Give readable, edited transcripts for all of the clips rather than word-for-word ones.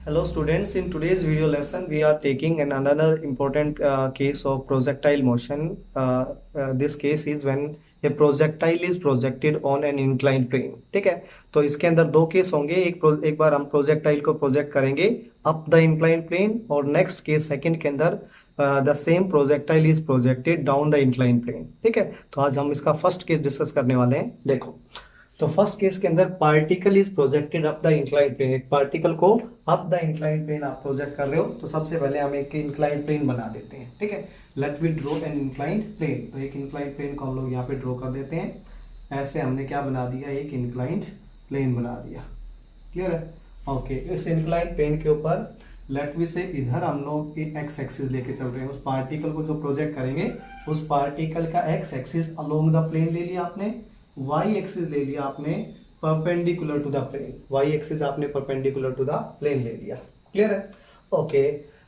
Hello students, in today's video lesson we are taking another important case of projectile motion. This case is when a projectile is projected on an inclined plane. ठीक है, तो इसके अंदर दो case होंगे. एक बार हम projectile को प्रोजेक्ट करेंगे अप द इंक्लाइंड प्लेन, और नेक्स्ट केस सेकंड के अंदर the same projectile is projected down the inclined plane. ठीक है, तो आज हम इसका फर्स्ट केस डिस्कस करने वाले हैं. देखो, तो फर्स्ट केस के अंदर particle is projected up the inclined plane. एक पार्टिकल को अप द इंक्लाइंड प्लेन आप प्रोजेक्ट कर रहे हो, तो सबसे पहले हम एक इंक्लाइंड प्लेन बना देते हैं. ठीक है, let we draw an inclined plane. तो एक इंक्लाइंड प्लेन को हम लोग यहाँ पे ड्रॉ कर देते हैं. ऐसे हमने क्या बना दिया, एक इंक्लाइंड प्लेन बना दिया. क्लियर है? ओके, इस इंक्लाइंड प्लेन के ऊपर लेट वी से इधर हम लोग एक्स एक्सिस लेके चल रहे हैं. उस पार्टिकल को जो प्रोजेक्ट करेंगे उस पार्टिकल का X axis along the plane ले लिया आपने, वाई एक्सिस ले लिया आपने perpendicular to the plane. Y axis आपने परपेंडिकुलर टू द प्लेन ले लिया. क्लियर है? Okay,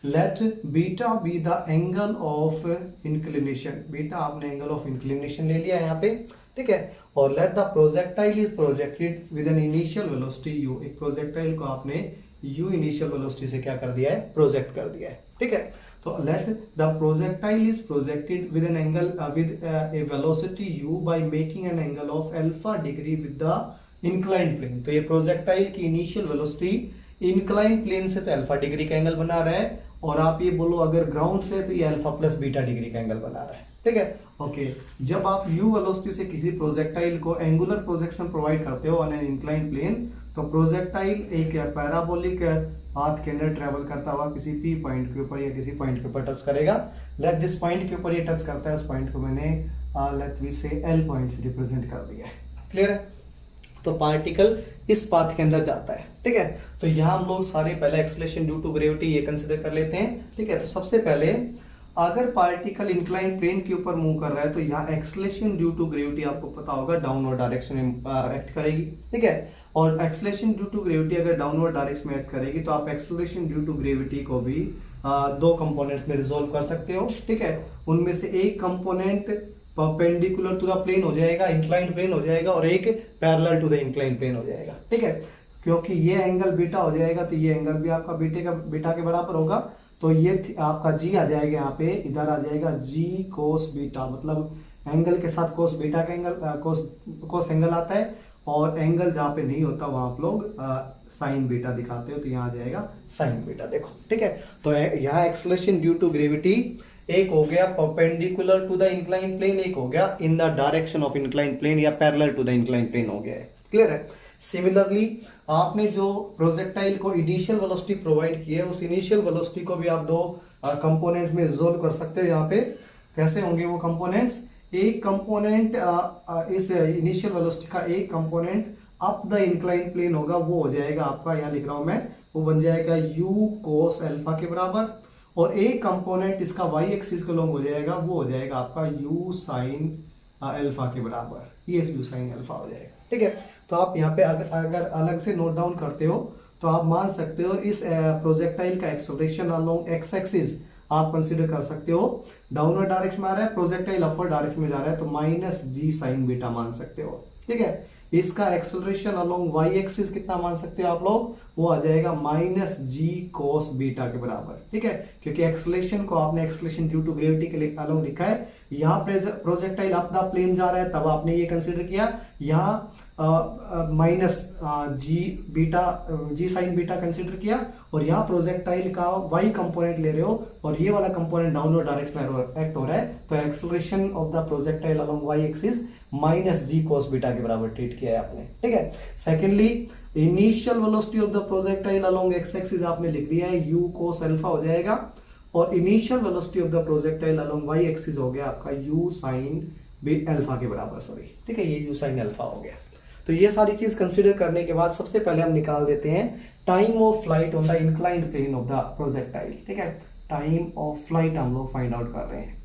let beta be the angle of inclination. Beta आपने एंगल ऑफ इंक्लिनेशन ले लिया यहाँ पे. ठीक है, और let the projectile is projected with an initial velocity u. एक प्रोजेक्टाइल को आपने यू इनिशियल वेलोसिटी से क्या कर दिया है, प्रोजेक्ट कर दिया है. ठीक है, तो let the projectile is projected with an angle with a velocity u by making an angle of alpha degree with the inclined plane. तो ये प्रोजेक्टाइल की इनिशियल वेलोसिटी इंक्लाइंड प्लेन से तो अल्फा डिग्री का एंगल बना रहा है, और आप ये बोलो अगर ग्राउंड से तो ये अल्फा प्लस बीटा डिग्री का एंगल बना रहा है. ठीक है, ओके. जब आप u वेलोसिटी से किसी प्रोजेक्टाइल को एंगुलर प्रोजेक्शन प्रोवाइड करते हो ऑन एन इंक्लाइंड प्लेन, तो प्रोजेक्टाइल एक पैराबोलिक पाथ के अंदर ट्रेवल करता हुआ किसी पी पॉइंट के ऊपर या किसी पॉइंट के ऊपर टच करेगा. लेट जिस पॉइंट के ऊपर ये टच करता है उस पॉइंट को मैंने लेट वी से एल पॉइंट से रिप्रेजेंट कर दिया है. क्लियर है? तो पार्टिकल इस पाथ के अंदर जाता है. ठीक है, तो यहाँ हम लोग सारे पहले एक्सेलरेशन ड्यू टू ग्रेविटी ये कंसिडर कर लेते हैं. ठीक है, तो सबसे पहले अगर पार्टिकल इंक्लाइंड प्लेन के ऊपर मूव कर रहा है तो यहाँ एक्सेलरेशन ड्यू टू ग्रेविटी आपको पता होगा डाउनवर्ड डायरेक्शन में एक्ट करेगी. ठीक है, और एक्सेलरेशन ड्यू टू ग्रेविटी अगर डाउनवर्ड डायरेक्शन में एक्ट करेगी तो आप एक्सेलरेशन ड्यू टू ग्रेविटी को भी दो कंपोनेंट्स में रिजोल्व कर सकते हो. ठीक है, उनमें से एक component perpendicular to the plane हो जाएगा, इंक्लाइंड प्लेन हो जाएगा, और एक parallel to the inclined plane हो जाएगा. ठीक है, क्योंकि ये एंगल बीटा हो जाएगा तो ये एंगल भी आपका बीटा के बराबर होगा. तो ये आपका जी आ जाएगा, यहाँ पे इधर आ जाएगा जी कोस बीटा. मतलब एंगल के साथ कोस बीटा का एंगल कोस एंगल आता है, और एंगल जहाँ पे नहीं होता वहां आप लोग साइन बीटा दिखाते हो, तो यहाँ आ जाएगा साइन बीटा. देखो, ठीक है, तो यहाँ एक्सेलरेशन ड्यू टू ग्रेविटी एक हो गया perpendicular to the inclined plane, एक हो गया in the direction of inclined plane या parallel to the inclined plane हो गया है. क्लियर है? सिमिलरली आपने जो प्रोजेक्टाइल को इनिशियल वेलोसिटी प्रोवाइड की है उस इनिशियल वेलोसिटी को भी आप दो कंपोनेंट में रिजोल्व कर सकते हो. यहाँ पे कैसे होंगे वो कंपोनेंट्स? एक कंपोनेंट इस इनिशियल वेलोसिटी का एक component up the inclined plane होगा, वो हो जाएगा आपका, यहाँ लिख रहा हूं मैं, वो बन जाएगा u cos अल्फा के बराबर, और एक कंपोनेंट इसका y एक्सिस के लॉन्ग हो जाएगा, वो हो जाएगा आपका u sin अल्फा के बराबर. ये u sin अल्फा हो जाएगा. ठीक है, तो आप यहाँ पे अगर अलग से नोट डाउन करते हो तो आप मान सकते हो इस प्रोजेक्टाइल का एक्सेलरेशन अलोंग एक्स एक्सिस आप कंसीडर कर सकते हो डाउनवर्ड डायरेक्शन में आ रहा है, प्रोजेक्टाइल अपवर्ड डायरेक्शन में जा रहा है, तो माइनस जी साइन बीटा मान सकते हो. ठीक है, इसका एक्सेलरेशन अलोंग वाई एक्सिस कितना मान सकते हो आप लोग, वो आ जाएगा माइनस जी कोस बीटा के बराबर. ठीक है, क्योंकि एक्सेलरेशन को आपने एक्सेलरेशन ड्यू टू ग्रेविटी के लिए अलोंग लिखा है. यहाँ प्रोजेक्टाइल अप द प्लेन जा रहा है तब आपने ये कंसिडर किया, यहाँ minus g sine beta consider किया, और यहाँ प्रोजेक्टाइल का वाई कंपोनेंट ले रहे हो और ये वाला कंपोनेंट डाउनवर्ड डायरेक्शन में एक्ट हो रहा है, तो acceleration of the projectile along Y axis minus g cos beta के बराबर ट्रीट किया है आपने. ठीक है, secondly initial velocity of the projectile along x axis आपने लिख दिया है, यू कोस अल्फा हो जाएगा, और initial velocity of the projectile along Y axis हो गया आपका यू साइन अल्फा के बराबर. सॉरी, ठीक है, ये यू साइन अल्फा हो गया. तो ये सारी चीज कंसीडर करने के बाद सबसे पहले हम निकाल देते हैं time of flight on the inclined plane of the projectile. ठीक है, टाइम ऑफ फ्लाइट हम लोग फाइंड आउट कर रहे हैं.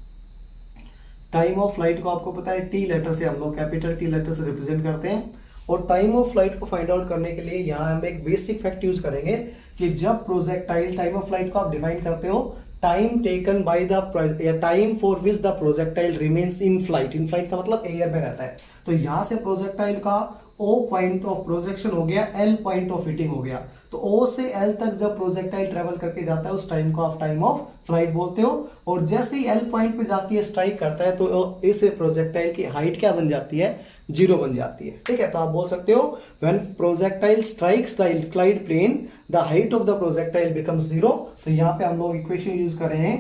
टाइम ऑफ फ्लाइट को आपको पता है टी लेटर से, हम लोग कैपिटल टी लेटर से रिप्रेजेंट करते हैं. और टाइम ऑफ फ्लाइट को फाइंड आउट करने के लिए यहाँ हम एक बेसिक फैक्ट यूज करेंगे कि जब प्रोजेक्टाइल टाइम ऑफ फ्लाइट को आप डिफाइन करते हो टाइम टेकन बाय द या time for which the projectile remains in flight. In flight का मतलब एयर में रहता है. तो यहाँ से प्रोजेक्टाइल का O पॉइंट ऑफ प्रोजेक्शन हो गया, L पॉइंट ऑफ हिटिंग हो गया. तो O से L तक जब प्रोजेक्टाइल ट्रेवल करके जाता है उस टाइम को आप टाइम ऑफ फ्लाइट बोलते हो। और जैसे ही L पॉइंट पे जाके स्ट्राइक करता है तो इस प्रोजेक्टाइल की हाइट क्या बन जाती है, 0 बन जाती है। ठीक है, तो आप बोल सकते हो when projectile strikes the inclined plane the height of the projectile becomes 0। तो यहाँ पे हम लोग इक्वेशन यूज कर रहे हैं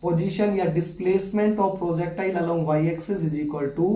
पोजीशन या displacement of projectile along y axis is equal to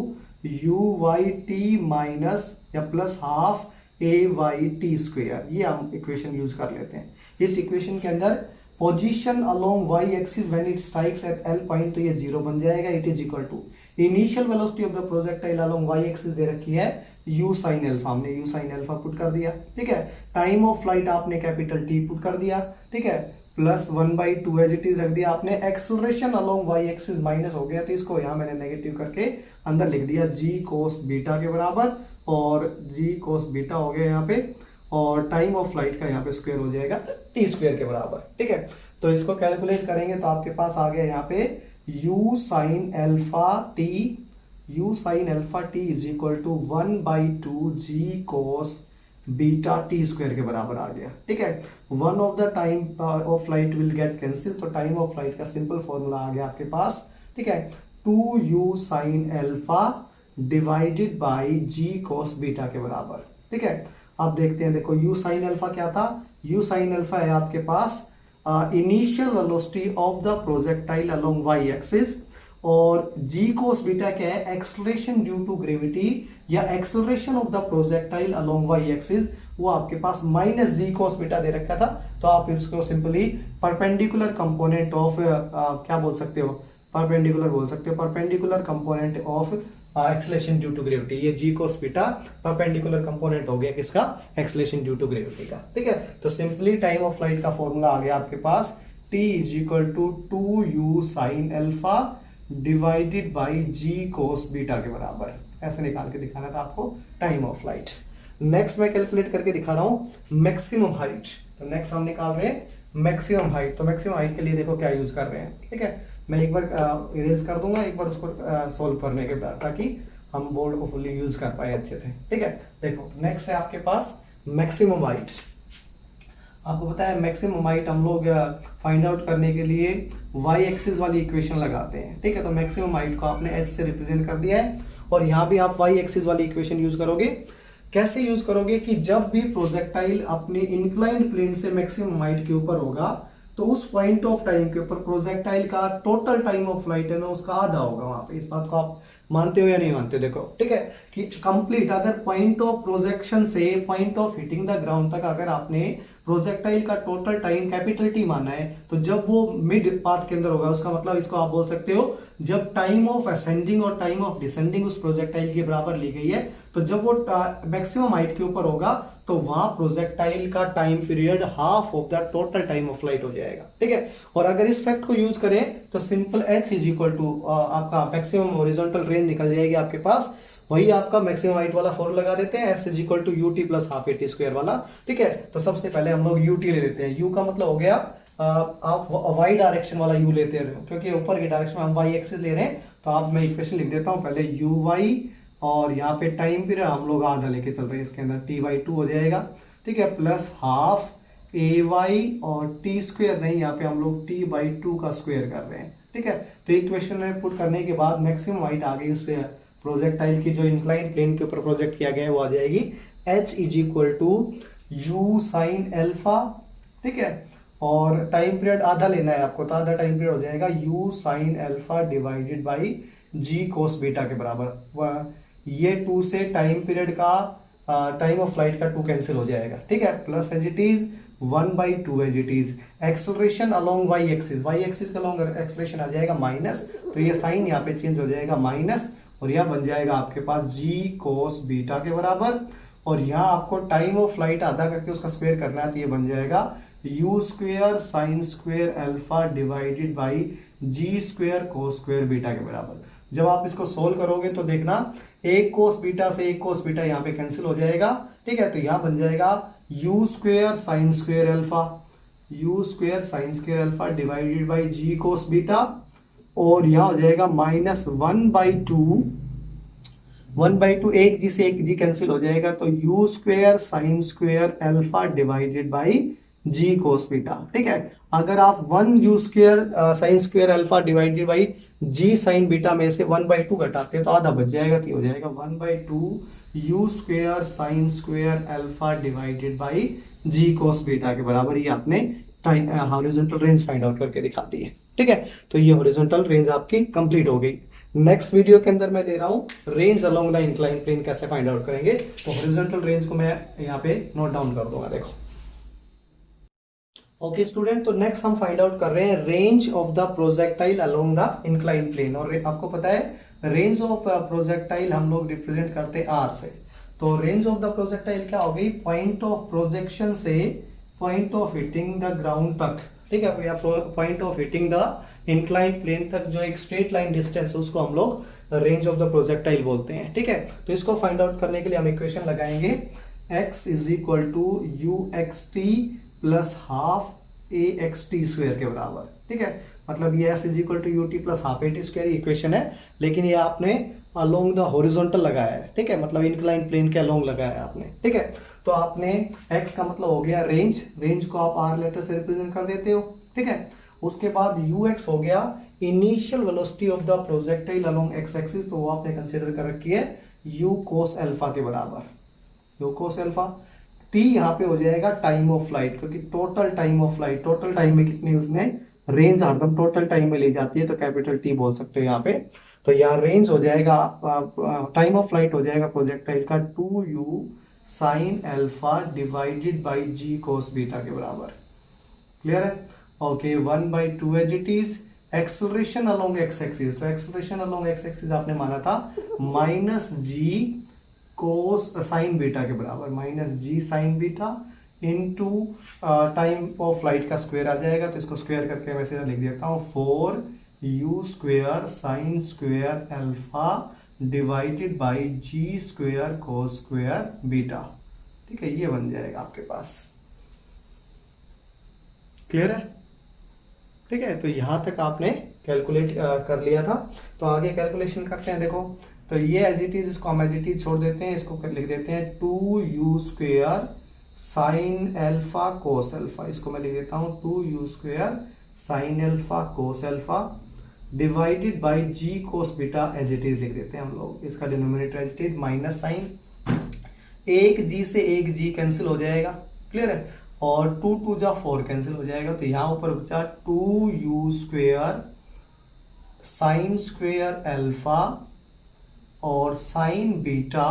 UYT minus या प्लस हाफ AYT स्क्वायर। ये हम इक्वेशन यूज कर लेते हैं। इस इक्वेशन के अंदर position along y axis when it strikes at L point तो ये 0 बन जाएगा। It is equal to initial velocity of the projectile along y axis दे रखी है u sin अल्फा, हमने u sin अल्फा पुट कर दिया। ठीक है, टाइम ऑफ फ्लाइट आपने कैपिटल T पुट कर दिया। ठीक है, प्लस 1/2 एज इट इज रख दिया आपने। Acceleration along y axis minus हो गया तो इसको यहाँ मैंने नेगेटिव करके अंदर लिख दिया g cos बीटा के बराबर, और g cos बीटा हो गया यहाँ पे, और टाइम ऑफ फ्लाइट का यहाँ पे स्क्वायर हो जाएगा t स्क्वायर के बराबर। ठीक है, तो इसको कैलकुलेट करेंगे तो आपके पास आ गया यहाँ पे u sin alpha t is equal to 1/2 g cos beta t square के बराबर आ गया। ठीक है, one of the time of flight will get cancel, तो टाइम ऑफ फ्लाइट का सिंपल फॉर्मूला आ गया आपके पास। ठीक है, 2u sin alpha divided by g cos beta के बराबर। ठीक है, अब देखते हैं, देखो u sin अल्फा क्या था, u sin अल्फा है आपके पास initial velocity of the projectile along y axis, और g cos बीटा क्या है, एक्सेलरेशन ड्यू टू ग्रेविटी या acceleration of the projectile along y axis, वो आपके पास माइनस g cos बीटा दे रखा था। तो आप इसको सिंपली परपेंडिकुलर कंपोनेंट ऑफ क्या बोल सकते हो, परपेंडिकुलर बोल सकते हो, perpendicular component of acceleration due to gravity. ये g cos beta perpendicular component हो गया किसका, एक्सेलरेशन ड्यू टू ग्रेविटी का। ठीक है, तो सिंपली टाइम ऑफ फ्लाइट का फॉर्मूला आ गया आपके पास t is equal to 2u sin alpha divided by g cos beta के बराबर। ऐसे निकाल के दिखाना था आपको टाइम ऑफ फ्लाइट। नेक्स्ट मैं कैलकुलेट करके दिखा रहा हूं मैक्सिमम हाइट। तो नेक्स्ट हम निकाल रहे हैं मैक्सिमम हाइट। तो मैक्सिमम हाइट के लिए देखो क्या यूज कर रहे हैं। ठीक है, मैं एक बार इरेज कर दूंगा एक बार उसको सोल्व करने के बाद, ताकि हम बोर्ड को फुल्ली यूज कर पाए अच्छे से। ठीक है, देखो नेक्स्ट है आपके पास मैक्सिमम हाइट। आपको पता है मैक्सिमम हाइट हम लोग फाइंड आउट करने के लिए y एक्सिस वाली इक्वेशन लगाते हैं। ठीक है, तो मैक्सिमम हाइट को आपने h से रिप्रेजेंट कर दिया है, और यहाँ भी आप y एक्सिस वाली इक्वेशन यूज करोगे। कैसे यूज करोगे कि जब भी प्रोजेक्टाइल अपने इंक्लाइंड प्लेन से मैक्सिमम हाइट के ऊपर होगा तो उस पॉइंट ऑफ टाइम के ऊपर प्रोजेक्टाइल का टोटल टाइम ऑफ फ्लाइट है ना उसका आधा होगा वहां पे। इस बात को आप मानते हो या नहीं मानते? देखो ठीक है कि कंप्लीट अगर पॉइंट ऑफ प्रोजेक्शन से point of hitting the ground तक अगर आपने प्रोजेक्टाइल का टोटल टाइम कैपिटल टी माना है, तो जब वो मिड पार्ट के अंदर होगा उसका मतलब इसको आप बोल सकते हो जब टाइम ऑफ असेंडिंग और टाइम ऑफ डिसेंडिंग उस प्रोजेक्टाइल के बराबर ली गई है, तो जब वो मैक्सिमम हाइट के ऊपर होगा तो वहां प्रोजेक्टाइल का time period half of the total time of flight हो जाएगा। ठीक है, और अगर इस फैक्ट को यूज करें तो simple h is equal to आपका मैक्सिमम हॉरिजॉन्टल रेंज निकल जाएगी आपके पास। वही आपका मैक्सिमम हाइट वाला फॉर्मूला लगा देते हैं, s is equal to ut plus half at square वाला। ठीक है, तो सबसे पहले हम लोग ut ले लेते हैं। u का मतलब हो गया आप y डायरेक्शन वाला u लेते हैं, क्योंकि ऊपर की डायरेक्शन में हम y एक्सिस ले रहे हैं। तो आप मैं इक्वेशन लिख देता हूं पहले uy, और यहाँ पे टाइम पीरियड हम लोग आधा लेके चल रहे हैं, इसके अंदर t/2 हो जाएगा। ठीक है, प्लस हाफ ay और t स्क्वायर नहीं, यहाँ पे हम लोग t/2 का स्क्वायर कर रहे हैं। ठीक है, तो इक्वेशन में पुट करने के बाद मैक्सिमम हाइट आ गई उससे प्रोजेक्टाइल की जो इंक्लाइन प्लेन के ऊपर प्रोजेक्ट किया गया है वो आ जाएगी h is equal to u sine alpha. ठीक है, और टाइम पीरियड आधा लेना है आपको, तो आधा टाइम पीरियड हो जाएगा u sine alpha divided by g cos beta के बराबर। ये 2 से टाइम पीरियड का टाइम ऑफ फ्लाइट का 2 कैंसिल हो जाएगा। ठीक है, plus as it is 1/2 as it is acceleration along y axis, y axis का अलोंग एक्सेलरेशन आ जाएगा माइनस, तो ये साइन यहाँ पे चेंज हो जाएगा माइनस, और यह बन जाएगा आपके पास g कोस बीटा के बराबर। और यहाँ आपको टाइम ऑफ फ्लाइट आधा करके उसका स्क्वायर करना है, तो ये बन जाएगा u square sine square alpha divided by g square cos square beta के बराबर। जब आप इसको सोल्व करोगे तो देखना एक कोस बीटा से एक कोस बीटा यहाँ पे कैंसिल हो जाएगा। ठीक है, तो यहाँ बन जाएगा u square sine square alpha, u square sine square alpha divided by g cos beta, और यहाँ हो जाएगा -1/2 1/2 एक जी से एक जी कैंसिल हो जाएगा, तो u square sine square alpha divided by g cos beta. ठीक है, अगर आप 1 u square sine square alpha divided by g sine beta में से 1/2 घटाते हैं तो आधा बच जाएगा, तो हो जाएगा 1/2 u square sine square alpha divided by g cos beta के बराबर। ये आपने हॉरिजॉन्टल रेंज फाइंड आउट करके दिखा दी है। ठीक है, तो ये हॉरिजॉन्टल रेंज आपकी कंप्लीट हो गई। नेक्स्ट वीडियो के अंदर मैं ले रहा हूँ range along the incline plane कैसे फाइंड आउट करेंगे। तो हॉरिजॉन्टल रेंज को मैं यहाँ पे नोट डाउन कर दूंगा। देखो ओके स्टूडेंट, तो नेक्स्ट हम फाइंड आउट कर रहे हैं range of the projectile along the incline plane. और आपको पता है रेंज ऑफ प्रोजेक्टाइल हम लोग रिप्रेजेंट करते हैं आर से। तो रेंज ऑफ द प्रोजेक्टाइल क्या हो गई, पॉइंट ऑफ प्रोजेक्शन से point of hitting the ground तक। ठीक है, या point of hitting the incline plane तक जो एक स्ट्रेट लाइन डिस्टेंस है उसको हम लोग रेंज ऑफ द प्रोजेक्टाइल बोलते हैं। ठीक है, तो इसको फाइंड आउट करने के लिए हम इक्वेशन लगाएंगे x is equal to u x t plus half a x t square के बराबर। ठीक है, मतलब ये s is equal to u t plus half a t square equation है, लेकिन ये आपने अलोंग द हॉरिजॉन्टल लगाया है। ठीक है, मतलब इंक्लाइन प्लेन के अलोंग लगाया है आपने। ठीक है, तो आपने x का मतलब हो गया रेंज, रेंज को आप r लेटर से रिप्रेजेंट कर देते हो। ठीक है, उसके बाद ux हो गया initial velocity of the projectile along x axis, तो वो आपने कंसीडर कर रखी है u cos अल्फा के बराबर, u cos अल्फा। t यहाँ पे हो जाएगा टाइम ऑफ फ्लाइट, क्योंकि total time of flight, total time में कितनी उसने रेंज हरदम टोटल टाइम में ली जाती है, तो कैपिटल T बोल सकते हो यहाँ पे। तो यहाँ रेंज हो जाएगा, टाइम ऑफ फ्लाइट हो जाएगा प्रोजेक्टाइल का 2u sine alpha divided by g cos beta के बराबर। क्लियर है? Okay, 1/2 as it is. Acceleration along x axis, तो एक्सेलरेशन अलोंग एक्स एक्सिस आपने माना था minus g cos sine beta के बराबर, minus g sine beta into time of flight का स्क्वायर आ जाएगा, तो इसको स्क्वायर करके मैं सीधा लिख देता हूँ 4u square sine square alpha divided by g square cos square beta. ठीक है, ये बन जाएगा आपके पास। क्लियर है? ठीक है, तो यहां तक आपने कैलकुलेट कर लिया था। तो आगे कैलकुलेशन करते हैं। देखो, तो ये एज इट इज, इसको हम एज इट इज छोड़ देते हैं, इसको लिख देते हैं 2u square sine alpha cos alpha, इसको मैं लिख देता हूँ 2u square sine alpha cos alpha divided by g cos beta as it is लिख देते हैं हम लोग। इसका denominator as it is minus sign, एक जी से एक जी कैंसिल हो जाएगा। क्लियर है? और 2 2 जा 4 कैंसिल हो जाएगा, तो यहाँ ऊपर बचा 2u square sine square alpha और sine beta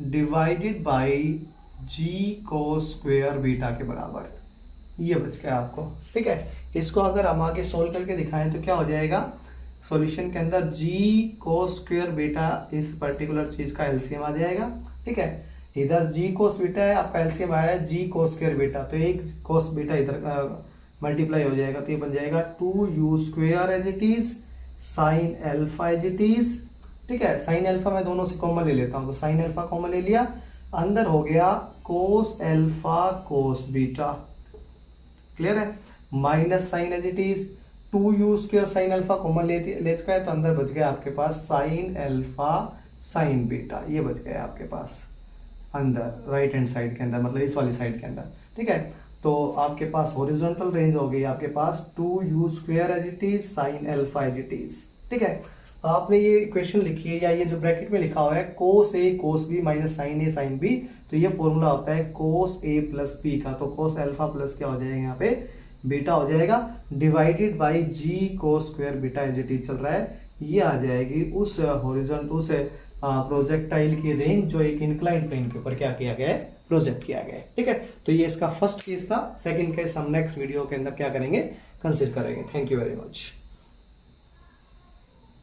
divided by g cos square beta के बराबर। ये बच गया आपको। ठीक है, इसको अगर हम आगे सोल्व करके दिखाएं तो क्या हो जाएगा, सॉल्यूशन के अंदर जी कोस स्क्वेयर बीटा इस पर्टिकुलर चीज का एलसीएम आ जाएगा। ठीक है, इधर जी कोस बीटा है, आपका एलसीएम आया है जी कोस स्क्वायर बीटा, तो एक कोस बीटा इधर मल्टीप्लाई हो जाएगा, तो ये बन जाएगा 2u square as it is sine alpha as it is. ठीक है, साइन अल्फा मैं दोनों से कॉमन ले लेता हूँ, तो साइन अल्फा कॉमन ले लिया, अंदर हो गया cos alpha cos beta. Clear है? Minus sine as it is 2u square sine alpha common ले चुका है, तो अंदर बच गया आपके पास साइन अल्फा साइन बीटा। ये बच गया आपके पास अंदर राइट हैंड साइड के अंदर, मतलब इस वाली साइड के अंदर। ठीक है, तो आपके पास हॉरिजॉन्टल रेंज हो गई आपके पास 2u square as it is sine alpha as it is. ठीक है, आपने ये इक्वेशन लिखी है, या ये जो ब्रैकेट में लिखा हुआ है कोस ए कोस बी माइनस साइन ए साइन बी, तो ये फॉर्मूला होता है कोस ए प्लस बी का, तो कोस अल्फा प्लस क्या हो जाएगा यहाँ पे बीटा हो जाएगा divided by g cos square beta as it is चल रहा है। ये आ जाएगी उस हॉरिजॉन्टल उस प्रोजेक्टाइल की रेंज जो एक इंक्लाइन प्लेन के ऊपर क्या किया गया है, प्रोजेक्ट किया गया है। ठीक है, तो ये इसका फर्स्ट केस था। सेकंड केस हम नेक्स्ट वीडियो के अंदर क्या करेंगे, कंसिडर करेंगे। Thank you very much.